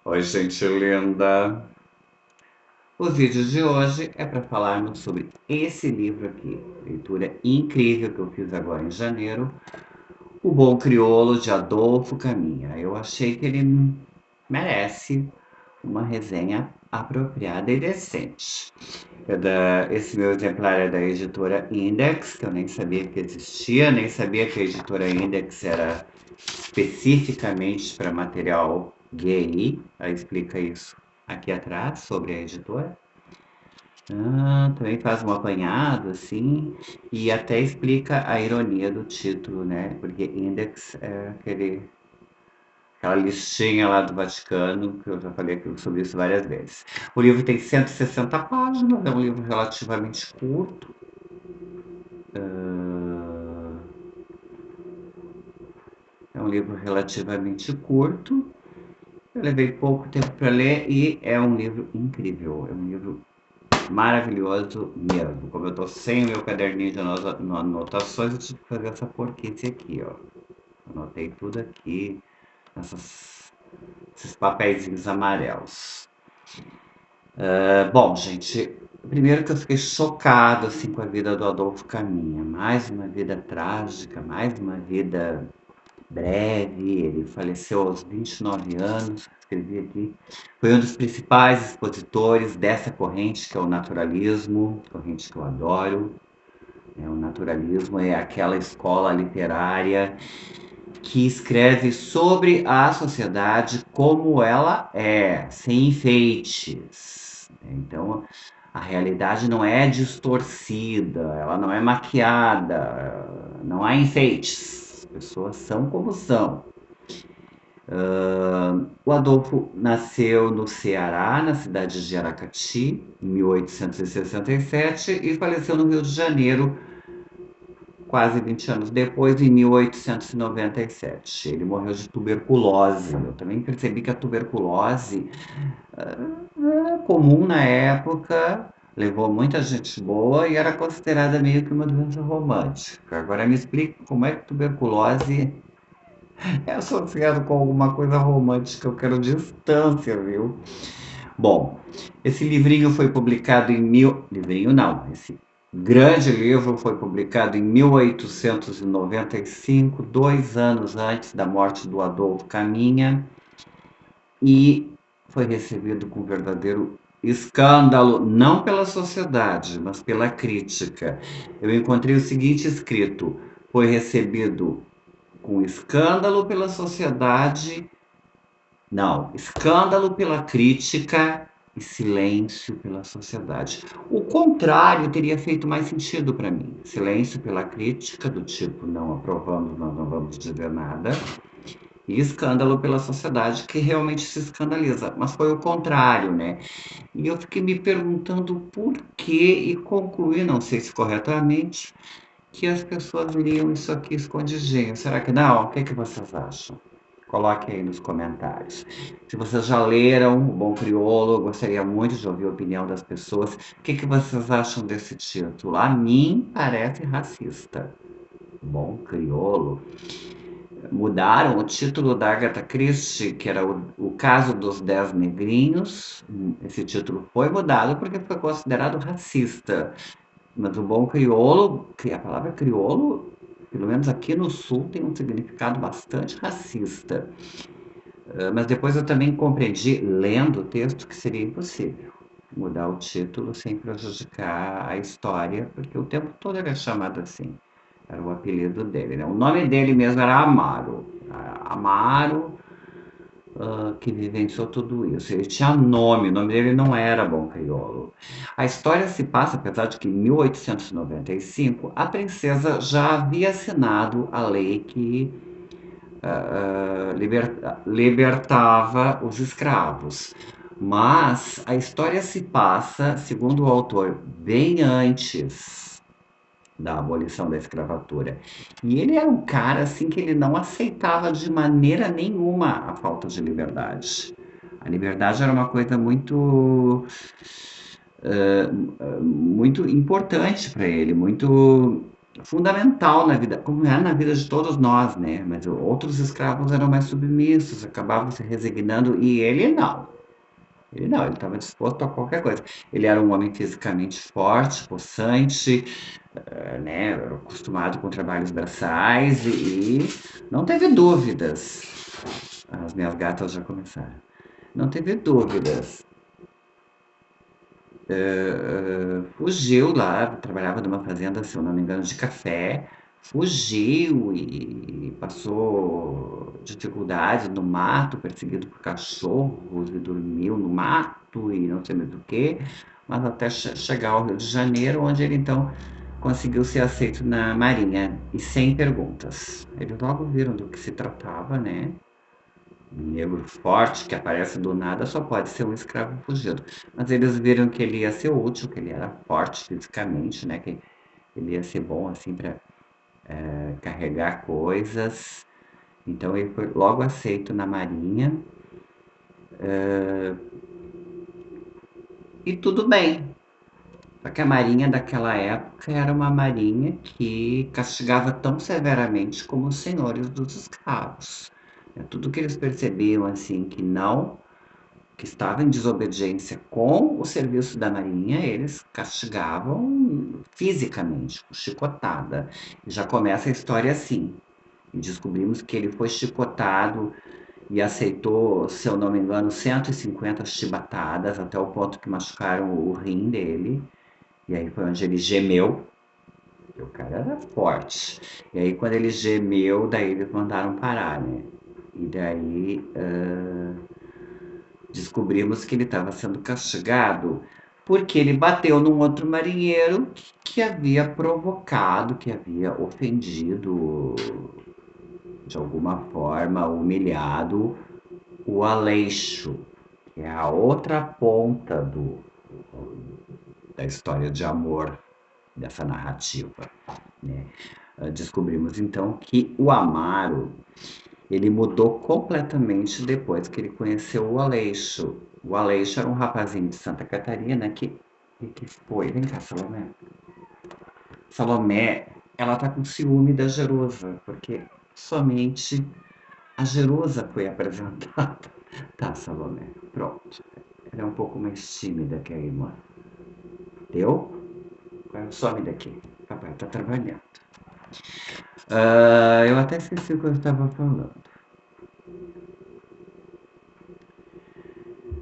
Oi, gente linda! O vídeo de hoje é para falarmos sobre esse livro aqui, leitura incrível que eu fiz agora em janeiro, O Bom Crioulo, de Adolfo Caminha. Eu achei que ele merece uma resenha apropriada e decente. Esse meu exemplar é da editora Index, que eu nem sabia que existia, nem sabia que a editora Index era especificamente para material gay. Aí explica isso aqui atrás, sobre a editora. Também faz um apanhado, assim, e até explica a ironia do título, né? Porque Index é aquela listinha lá do Vaticano, que eu já falei sobre isso várias vezes. O livro tem 160 páginas, é um livro relativamente curto. É um livro relativamente curto. Eu levei pouco tempo para ler e é um livro incrível. É um livro maravilhoso mesmo. Como eu estou sem o meu caderninho de anotações, eu tive que fazer essa porquice aqui, ó. Anotei tudo aqui, esses papeizinhos amarelos. Bom, gente, primeiro que eu fiquei chocado assim, com a vida do Adolfo Caminha. Mais uma vida trágica, mais uma vida breve. Ele faleceu aos 29 anos, escrevi aqui. Foi um dos principais expositores dessa corrente, que é o naturalismo, corrente que eu adoro. O naturalismo é aquela escola literária que escreve sobre a sociedade como ela é, sem enfeites. Então, a realidade não é distorcida, ela não é maquiada, não há enfeites. As pessoas são como são. O Adolfo nasceu no Ceará, na cidade de Aracati, em 1867, e faleceu no Rio de Janeiro, quase 20 anos depois, em 1897. Ele morreu de tuberculose. Eu também percebi que a tuberculose era comum na época, levou muita gente boa e era considerada meio que uma doença romântica. Agora me explica como é que tuberculose é associado com alguma coisa romântica. Eu quero distância, viu? Bom, esse livrinho foi publicado em mil... Livrinho não, esse grande livro foi publicado em 1895, 2 anos antes da morte do Adolfo Caminha, e foi recebido com verdadeiro escândalo, não pela sociedade, mas pela crítica. Eu encontrei o seguinte escrito: foi recebido com escândalo pela sociedade, não, escândalo pela crítica e silêncio pela sociedade. O contrário teria feito mais sentido para mim. Silêncio pela crítica, do tipo, não aprovamos, nós não vamos dizer nada. E escândalo pela sociedade, que realmente se escandaliza. Mas foi o contrário, né? E eu fiquei me perguntando por quê e concluí, não sei se corretamente, que as pessoas liam isso aqui escondidinho. Será que não? O que é que vocês acham? Coloque aí nos comentários. Se vocês já leram O Bom Crioulo, eu gostaria muito de ouvir a opinião das pessoas. O que é que vocês acham desse título? A mim parece racista. Bom Crioulo. Mudaram o título da Agatha Christie, que era o caso dos 10 negrinhos. Esse título foi mudado porque foi considerado racista. Mas o bom crioulo, a palavra crioulo, pelo menos aqui no sul, tem um significado bastante racista. Mas depois eu também compreendi, lendo o texto, que seria impossível mudar o título sem prejudicar a história, porque o tempo todo ele é chamado assim. Era o apelido dele, né? O nome dele mesmo era Amaro. Amaro, que vivenciou tudo isso. Ele tinha nome, o nome dele não era Bom Crioulo. A história se passa, apesar de que em 1895 a princesa já havia assinado a lei que libertava os escravos. Mas a história se passa, segundo o autor, bem antes da abolição da escravatura. E ele era um cara assim que ele não aceitava de maneira nenhuma a falta de liberdade. A liberdade era uma coisa muito importante para ele, muito. fundamental na vida, como é na vida de todos nós, né? Mas outros escravos eram mais submissos, acabavam se resignando, e ele não. Ele não, ele estava disposto a qualquer coisa. Ele era um homem fisicamente forte, possante, né, acostumado com trabalhos braçais e não teve dúvidas. As minhas gatas já começaram. Não teve dúvidas. Fugiu lá, trabalhava numa fazenda, se eu não me engano, de café. Fugiu e passou dificuldades no mato, perseguido por cachorros, e dormiu no mato e não sei mais o quê, mas até chegar ao Rio de Janeiro, onde ele então conseguiu ser aceito na Marinha e sem perguntas. Eles logo viram do que se tratava, né? Um negro forte que aparece do nada só pode ser um escravo fugido. Mas eles viram que ele ia ser útil, que ele era forte fisicamente, né? Que ele ia ser bom assim para carregar coisas. Então ele foi logo aceito na Marinha e tudo bem. Só que a Marinha daquela época era uma marinha que castigava tão severamente como os senhores dos escravos. Tudo que eles percebiam assim que estava em desobediência com o serviço da Marinha, eles castigavam fisicamente, com chicotada. E já começa a história assim. E descobrimos que ele foi chicotado e aceitou, se eu não me engano, 150 chibatadas, até o ponto que machucaram o rim dele. E aí foi onde ele gemeu, porque o cara era forte. E aí quando ele gemeu, daí eles mandaram parar, né? E daí descobrimos que ele estava sendo castigado porque ele bateu num outro marinheiro que havia provocado, que havia ofendido, de alguma forma, humilhado o Aleixo, que é a outra ponta da história de amor dessa narrativa, né? Descobrimos então que o Amaro ele mudou completamente depois que ele conheceu o Aleixo. O Aleixo era um rapazinho de Santa Catarina que foi. Vem cá, Salomé. Salomé, ela tá com ciúme da Jerusa, porque somente a Jerusa foi apresentada. Tá, Salomé, pronto. Ela é um pouco mais tímida que a irmã. Deu? Agora some daqui. Papai tá trabalhando. Eu até esqueci o que eu estava falando.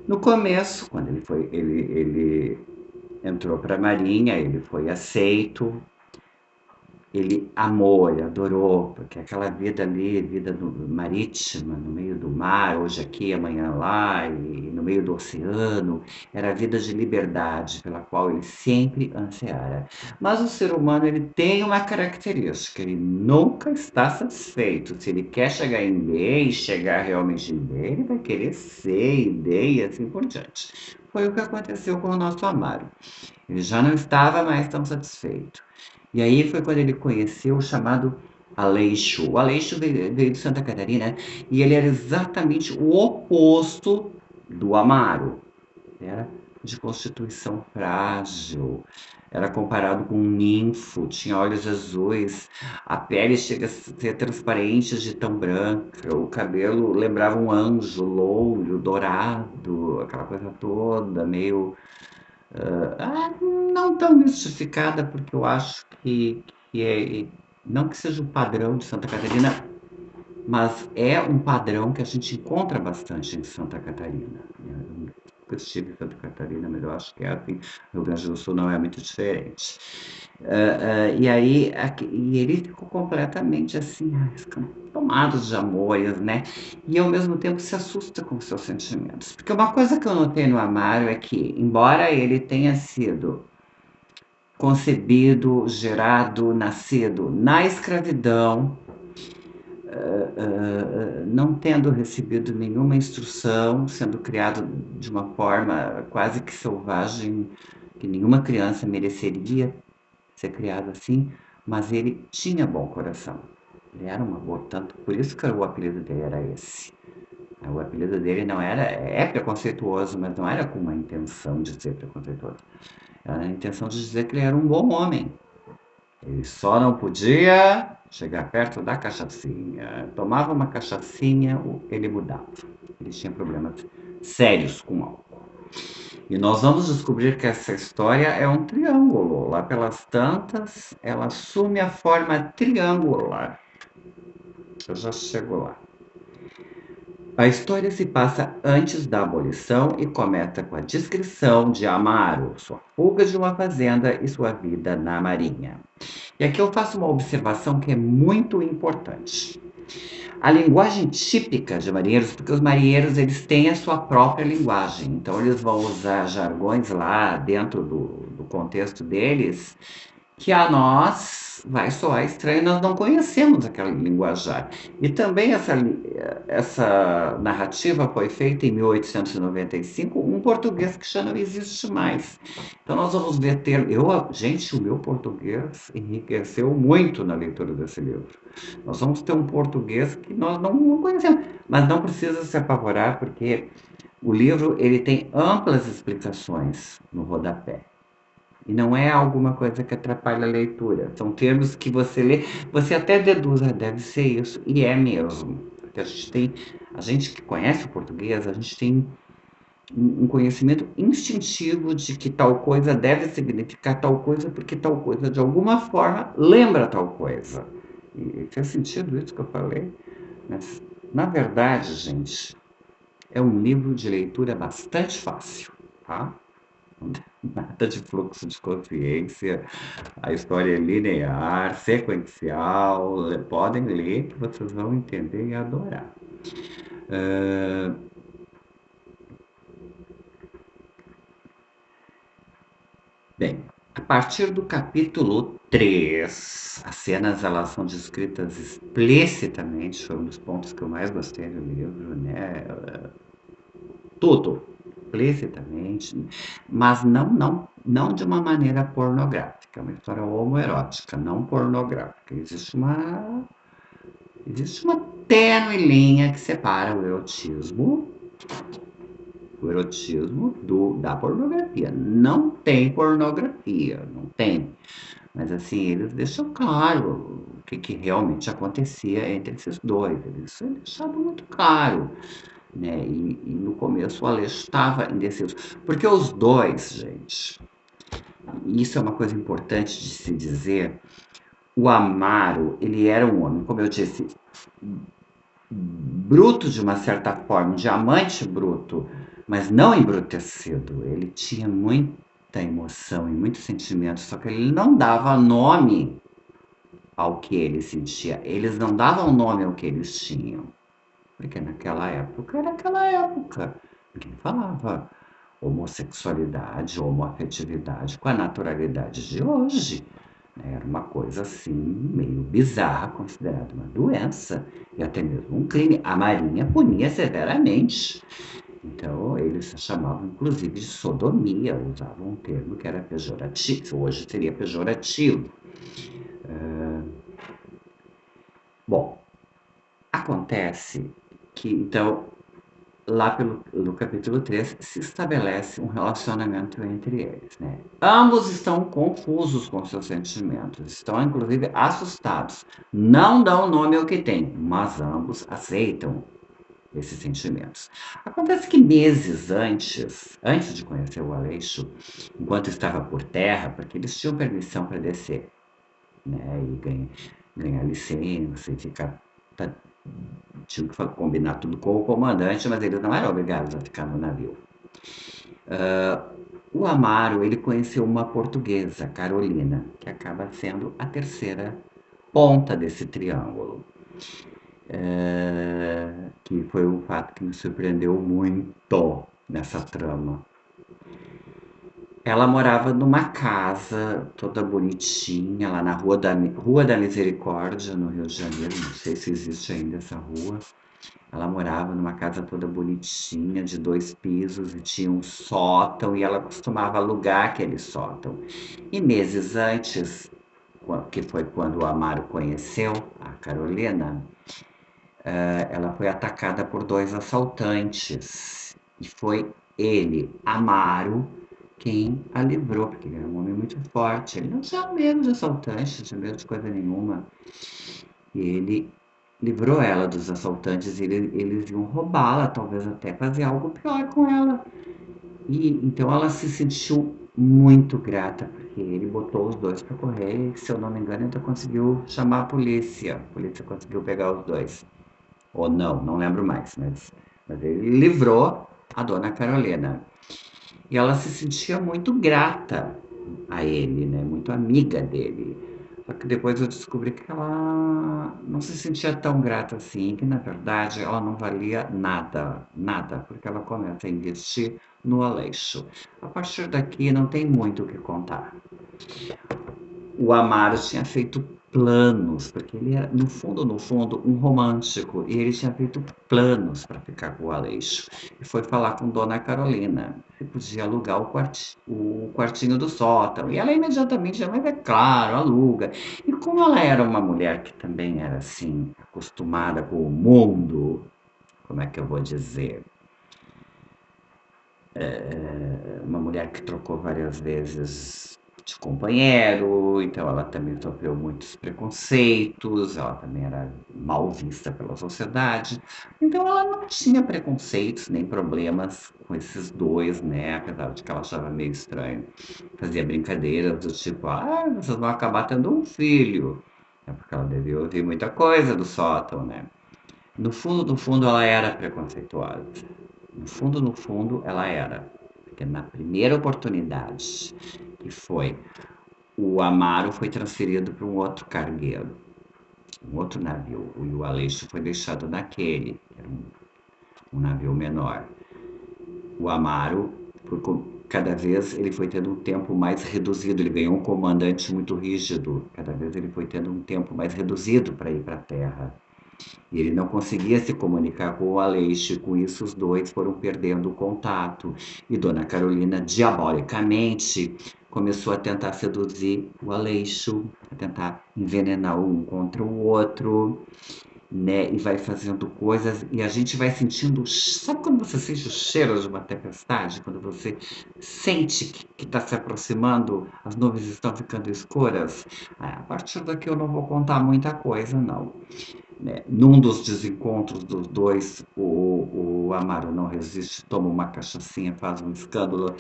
No começo, quando ele entrou para a Marinha, ele foi aceito, ele amou, ele adorou, porque aquela vida ali, vida marítima, no meio do mar, hoje aqui, amanhã lá, e no meio do oceano, era a vida de liberdade pela qual ele sempre ansiara. Mas o ser humano, ele tem uma característica, ele nunca está satisfeito. Se ele quer chegar em B e chegar realmente em B, ele vai querer C e D e assim por diante. Foi o que aconteceu com o nosso Amaro. Ele já não estava mais tão satisfeito. E aí foi quando ele conheceu o chamado Aleixo. O Aleixo veio de Santa Catarina e ele era exatamente o oposto do Amaro. Era de constituição frágil, era comparado com um ninfo, tinha olhos azuis, a pele chega a ser transparente de tão branca, o cabelo lembrava um anjo louro, dourado, aquela coisa toda, meio não tão mistificada, porque eu acho que não que seja o padrão de Santa Catarina, mas é um padrão que a gente encontra bastante em Santa Catarina. Eu nunca estive em Santa Catarina, mas eu acho que é assim. No Rio Grande do Sul não é muito diferente. E aí, e ele ficou completamente assim, tomado de amores, né? E ao mesmo tempo se assusta com os seus sentimentos. Porque uma coisa que eu notei no Amaro é que, embora ele tenha sido concebido, gerado, nascido na escravidão, não tendo recebido nenhuma instrução, sendo criado de uma forma quase que selvagem, que nenhuma criança mereceria ser criado assim, mas ele tinha bom coração. Ele era um amor tanto, por isso que o apelido dele era esse. O apelido dele não era, é preconceituoso, mas não era com uma intenção de ser preconceituoso. Era a intenção de dizer que ele era um bom homem. Ele só não podia chegar perto da cachaçinha. Tomava uma cachaçinha, ele mudava. Ele tinha problemas sérios com álcool. E nós vamos descobrir que essa história é um triângulo. Lá pelas tantas, ela assume a forma triangular. Eu já chego lá. A história se passa antes da abolição e começa com a descrição de Amaro, sua fuga de uma fazenda e sua vida na Marinha. E aqui eu faço uma observação que é muito importante. A linguagem típica de marinheiros, porque os marinheiros eles têm a sua própria linguagem, então eles vão usar jargões lá dentro do contexto deles que a nós vai soar estranho, nós não conhecemos aquela linguajar. E também essa narrativa foi feita em 1895, um português que já não existe mais. Então nós vamos ver gente, o meu português enriqueceu muito na leitura desse livro. Nós vamos ter um português que nós não conhecemos, mas não precisa se apavorar porque o livro ele tem amplas explicações no rodapé. E não é alguma coisa que atrapalha a leitura. São termos que você lê, você até deduz, deve ser isso, e é mesmo. Porque a gente que conhece o português, a gente tem um conhecimento instintivo de que tal coisa deve significar tal coisa, porque tal coisa, de alguma forma, lembra tal coisa. E faz sentido isso que eu falei. Mas, na verdade, gente, é um livro de leitura bastante fácil, tá? Nada de fluxo de consciência, a história é linear, sequencial, podem ler que vocês vão entender e adorar. Ah, bem, a partir do capítulo 3, as cenas elas são descritas explicitamente, foi um dos pontos que eu mais gostei do livro, né? Tudo, explicitamente, mas não de uma maneira pornográfica, é uma história homoerótica, não pornográfica. Existe uma tênue linha que separa o erotismo da pornografia. Não tem pornografia, não tem. Mas assim, eles deixam claro o que realmente acontecia entre esses dois. Eles deixaram muito claro, né? E no começo o Aleixo estava indeciso. Porque os dois, gente, e isso é uma coisa importante de se dizer, o Amaro, ele era um homem, como eu disse, bruto de uma certa forma, um diamante bruto, mas não embrutecido. Ele tinha muita emoção e muito sentimento, só que ele não dava nome ao que ele sentia. Eles não davam nome ao que eles tinham. Porque naquela época era aquela época. Ninguém falava homossexualidade, homoafetividade com a naturalidade de hoje. Era uma coisa assim, meio bizarra, considerada uma doença e até mesmo um crime. A Marinha punia severamente. Então, eles chamavam inclusive de sodomia, usavam um termo que era pejorativo, hoje seria pejorativo. Bom, acontece que, então, lá no capítulo 3 se estabelece um relacionamento entre eles, né? Ambos estão confusos com seus sentimentos, estão inclusive assustados. Não dão nome ao que têm, mas ambos aceitam esses sentimentos. Acontece que meses antes de conhecer o Aleixo, enquanto estava por terra, porque eles tinham permissão para descer, né? E ganhar licença e ficar tinham que combinar tudo com o comandante, mas eles não eram obrigados a ficar no navio. O Amaro, ele conheceu uma portuguesa, Carolina, que acaba sendo a terceira ponta desse triângulo. Que foi um fato que me surpreendeu muito nessa trama. Ela morava numa casa toda bonitinha, lá na Rua da Misericórdia, no Rio de Janeiro, não sei se existe ainda essa rua. Ela morava numa casa toda bonitinha, de 2 pisos, e tinha um sótão, e ela costumava alugar aquele sótão. E meses antes, que foi quando o Amaro conheceu a Carolina, ela foi atacada por 2 assaltantes. E foi ele, Amaro, quem a livrou, porque ele era um homem muito forte. Ele não tinha medo de assaltantes, não tinha medo de coisa nenhuma. E ele livrou ela dos assaltantes, eles iam roubá-la, talvez até fazer algo pior com ela. E então ela se sentiu muito grata, porque ele botou os dois para correr e, se eu não me engano, ainda conseguiu chamar a polícia. A polícia conseguiu pegar os dois. Ou não, não lembro mais, mas ele livrou a dona Carolina. E ela se sentia muito grata a ele, né? Muito amiga dele. Só que depois eu descobri que ela não se sentia tão grata assim, que na verdade ela não valia nada, nada, porque ela começa a investir no Aleixo. A partir daqui não tem muito o que contar. O Amaro tinha feito planos, porque ele era, no fundo, um romântico, e ele tinha feito planos para ficar com o Aleixo. E foi falar com Dona Carolina, se podia alugar o quartinho do sótão. E ela imediatamente disse, mas é claro, aluga. E como ela era uma mulher que também era assim, acostumada com o mundo, como é que eu vou dizer? Uma mulher que trocou várias vezes de companheiro, então ela também sofreu muitos preconceitos, ela também era mal vista pela sociedade. Então ela não tinha preconceitos nem problemas com esses dois, né? Apesar de que ela achava meio estranho. Fazia brincadeiras do tipo, vocês vão acabar tendo um filho. É porque ela devia ouvir muita coisa do sótão, né? No fundo, ela era preconceituosa. No fundo, ela era. Porque na primeira oportunidade, que foi o Amaro foi transferido para um outro cargueiro, um outro navio, e o Aleixo foi deixado naquele, que era um navio menor. O Amaro, cada vez ele foi tendo um tempo mais reduzido, ele ganhou um comandante muito rígido, cada vez ele foi tendo um tempo mais reduzido para ir para a terra. E ele não conseguia se comunicar com o Aleixo, e com isso os dois foram perdendo o contato. E Dona Carolina, diabolicamente, começou a tentar seduzir o Aleixo, a tentar envenenar um contra o outro, né? E vai fazendo coisas, e a gente vai sentindo. Sabe quando você sente o cheiro de uma tempestade? Quando você sente que está se aproximando, as nuvens estão ficando escuras? A partir daqui eu não vou contar muita coisa, não, né? Num dos desencontros dos dois, o Amaro não resiste, toma uma cachaçinha, faz um escândalo,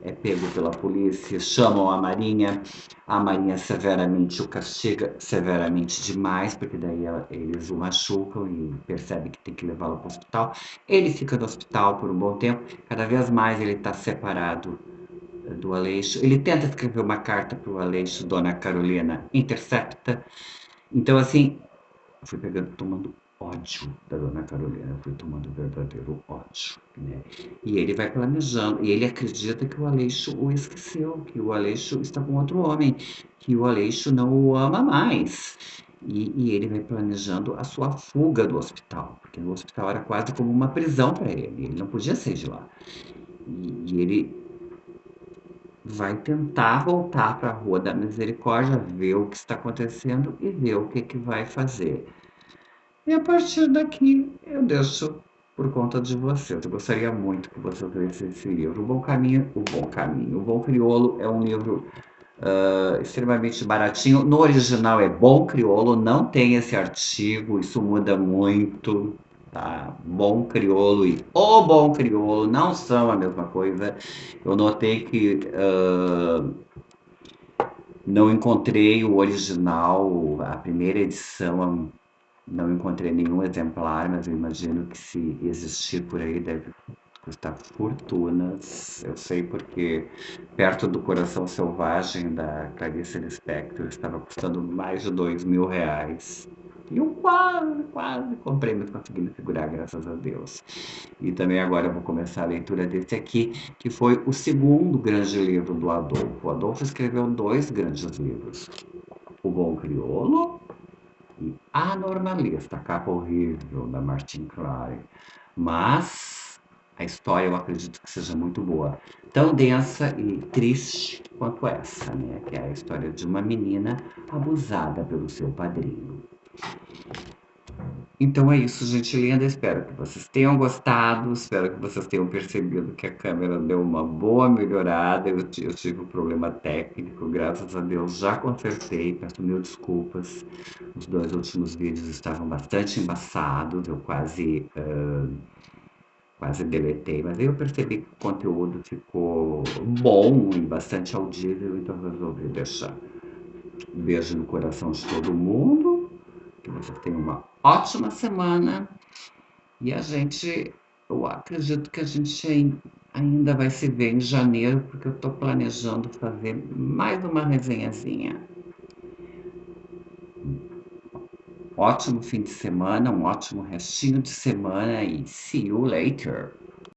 é pego pela polícia, chamam a Marinha severamente o castiga, severamente demais, porque daí eles o machucam e percebem que tem que levá-lo para o hospital. Ele fica no hospital por um bom tempo, cada vez mais ele está separado do Aleixo. Ele tenta escrever uma carta para o Aleixo, Dona Carolina intercepta. Então, assim, eu fui pegando, tomando ódio da Dona Carolina, eu fui tomando verdadeiro ódio, né? E ele vai planejando, e ele acredita que o Aleixo o esqueceu, que o Aleixo está com outro homem, que o Aleixo não o ama mais. E ele vai planejando a sua fuga do hospital, porque o hospital era quase como uma prisão para ele não podia sair de lá. E ele vai tentar voltar para a Rua da Misericórdia, ver o que está acontecendo e ver o que, que vai fazer. E a partir daqui eu deixo por conta de vocês. Eu gostaria muito que vocês lessem esse livro. O Bom Crioulo é um livro extremamente baratinho. No original é Bom Crioulo, não tem esse artigo, isso muda muito. Tá? Bom Crioulo e O Bom Crioulo não são a mesma coisa. Eu notei que não encontrei o original, a primeira edição, não encontrei nenhum exemplar, mas eu imagino que se existir por aí deve custar fortunas. Eu sei porque perto do Coração Selvagem da Clarice Lispector estava custando mais de R$ 2.000. E eu quase comprei, mas consegui me segurar, graças a Deus. E também agora eu vou começar a leitura desse aqui, que foi o segundo grande livro do Adolfo. O Adolfo escreveu dois grandes livros: O Bom Crioulo e Anormalista, capa horrível da Martin Clare. Mas a história eu acredito que seja muito boa. Tão densa e triste quanto essa, né? Que é a história de uma menina abusada pelo seu padrinho. Então é isso, gente linda. Espero que vocês tenham gostado. Espero que vocês tenham percebido que a câmera deu uma boa melhorada. Eu tive um problema técnico, graças a Deus já consertei. Peço mil desculpas. Os dois últimos vídeos estavam bastante embaçados. Eu quase deletei, mas aí eu percebi que o conteúdo ficou bom e bastante audível, então resolvi deixar. Um beijo no coração de todo mundo. Que vocês tenham uma ótima semana. E eu acredito que a gente ainda vai se ver em janeiro, porque eu estou planejando fazer mais uma resenhazinha. Ótimo fim de semana, um ótimo restinho de semana e see you later!